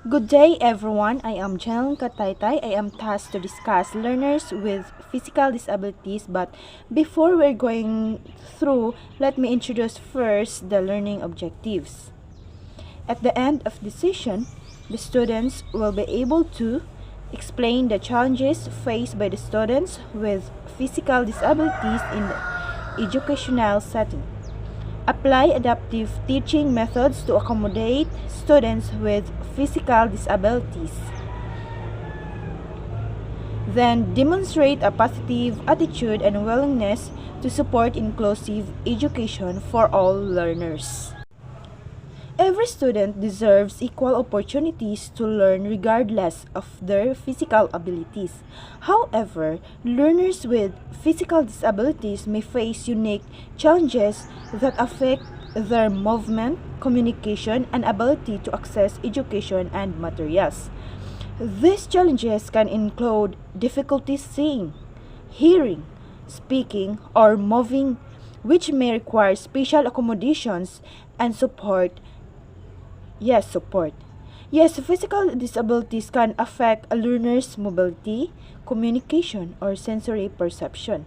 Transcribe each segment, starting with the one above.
Good day, everyone. I am Janelle Kataytay. I am tasked to discuss learners with physical disabilities. But before we're going through, let me introduce first the learning objectives. At the end of the session, the students will be able to explain the challenges faced by the students with physical disabilities in the educational setting. Apply adaptive teaching methods to accommodate students with physical disabilities. Then demonstrate a positive attitude and willingness to support inclusive education for all learners. Every student deserves equal opportunities to learn regardless of their physical abilities. However, learners with physical disabilities may face unique challenges that affect their movement, communication, and ability to access education and materials. These challenges can include difficulties seeing, hearing, speaking, or moving, which may require special accommodations and support. Support. Yes, physical disabilities can affect a learner's mobility, communication, or sensory perception.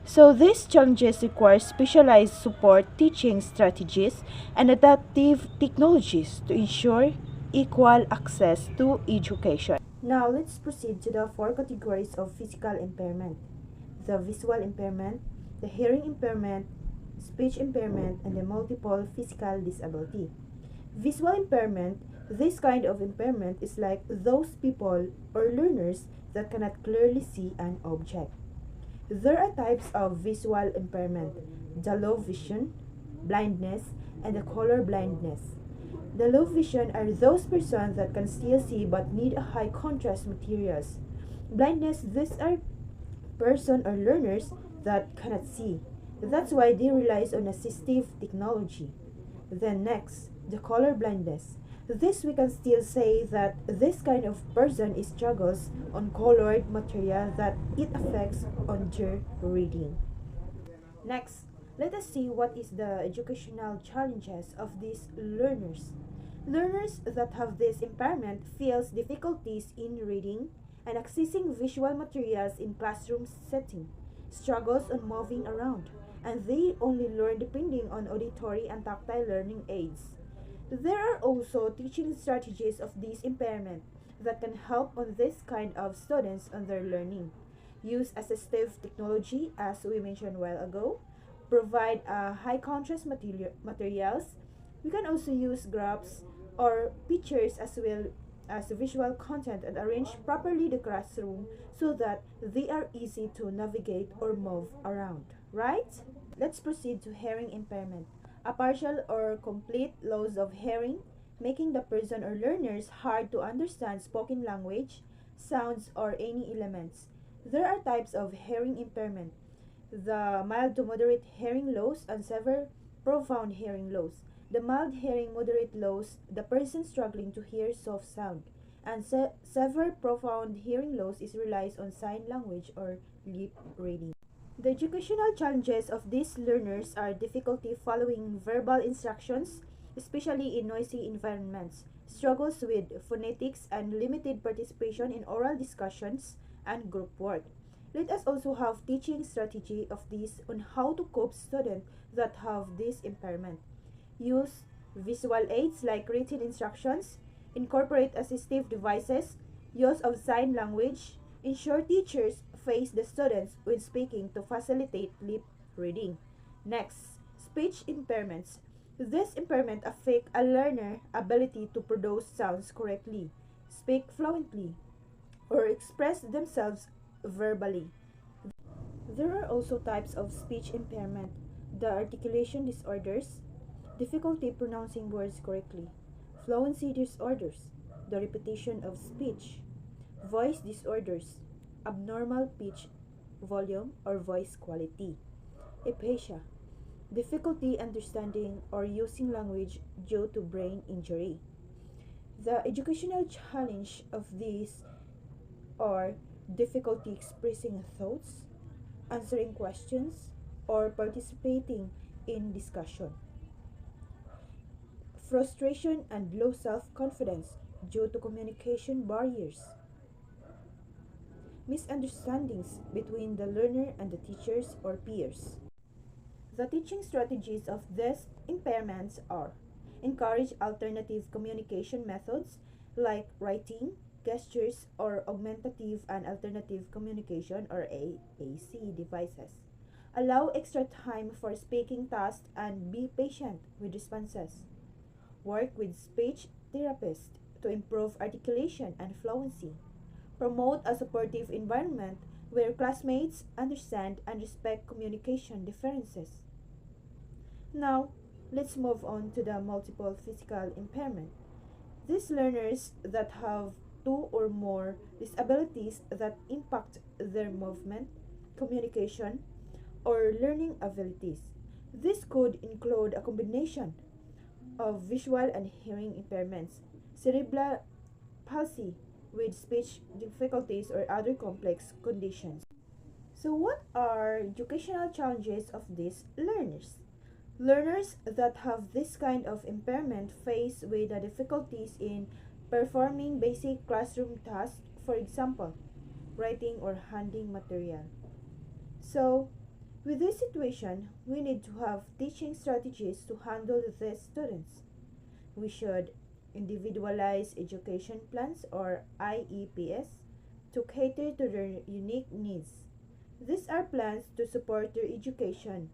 So these challenges require specialized support teaching strategies and adaptive technologies to ensure equal access to education. Now let's proceed to the four categories of physical impairment: the visual impairment, the hearing impairment, speech impairment, and the multiple physical disability. Visual impairment: this kind of impairment is like those people or learners that cannot clearly see an object. There are types of visual impairment: the low vision, blindness, and the color blindness. The low vision are those persons that can still see but need a high contrast materials. Blindness: these are person or learners that cannot see. That's why they relies on assistive technology. Then next, the color blindness. This we can still say that this kind of person struggles on colored material that it affects on their reading. Next, let us see what is the educational challenges of these learners. Learners that have this impairment feels difficulties in reading and accessing visual materials in classroom setting, struggles on moving around, and they only learn depending on auditory and tactile learning aids. There are also teaching strategies of this impairment that can help on this kind of students on their learning. Use assistive technology, as we mentioned a while ago. Provide high contrast materials. We can also use graphs or pictures as well as visual content and arrange properly the classroom so that they are easy to navigate or move around, right? Let's proceed to hearing impairment. A partial or complete loss of hearing, making the person or learners hard to understand spoken language, sounds, or any elements. There are types of hearing impairment: the mild to moderate hearing loss and severe profound hearing loss. The mild hearing moderate loss, the person struggling to hear soft sound, and severe profound hearing loss is relies on sign language or lip reading. The educational challenges of these learners are difficulty following verbal instructions, especially in noisy environments, struggles with phonetics, and limited participation in oral discussions and group work. Let us also have teaching strategy of these on how to cope students that have this impairment. Use visual aids like written instructions, incorporate assistive devices, use of sign language, ensure teachers face the students when speaking to facilitate lip reading. Next, speech impairments. This impairment affect a learner ability to produce sounds correctly, speak fluently, or express themselves verbally. There are also types of speech impairment: the articulation disorders, difficulty pronouncing words correctly, fluency disorders, the repetition of speech, voice disorders, abnormal pitch volume or voice quality, aphasia, difficulty understanding or using language due to brain injury. The educational challenge of these are difficulty expressing thoughts, answering questions, or participating in discussion. frustration, and low self-confidence due to communication barriers, misunderstandings between the learner and the teachers or peers. The teaching strategies of these impairments are: encourage alternative communication methods like writing, gestures, or augmentative and alternative communication or AAC devices. Allow extra time for speaking tasks and be patient with responses. Work with speech therapists to improve articulation and fluency. Promote a supportive environment where classmates understand and respect communication differences. Now, let's move on to the multiple physical impairment. These learners that have two or more disabilities that impact their movement, communication, or learning abilities. This could include a combination of visual and hearing impairments, cerebral palsy with speech difficulties, or other complex conditions. So, what are educational challenges of these learners? Learners that have this kind of impairment face with the difficulties in performing basic classroom tasks, for example, writing or handling material. So, with this situation, we need to have teaching strategies to handle these students. We should individualize education plans or IEPs to cater to their unique needs. These are plans to support their education,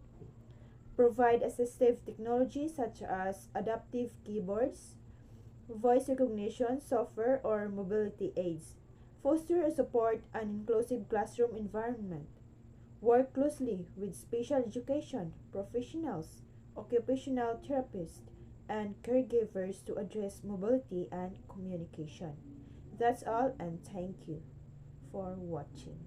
provide assistive technology such as adaptive keyboards, voice recognition software, or mobility aids, foster a support and inclusive classroom environment, work closely with special education professionals, occupational therapists, and caregivers to address mobility and communication. That's all, and thank you for watching.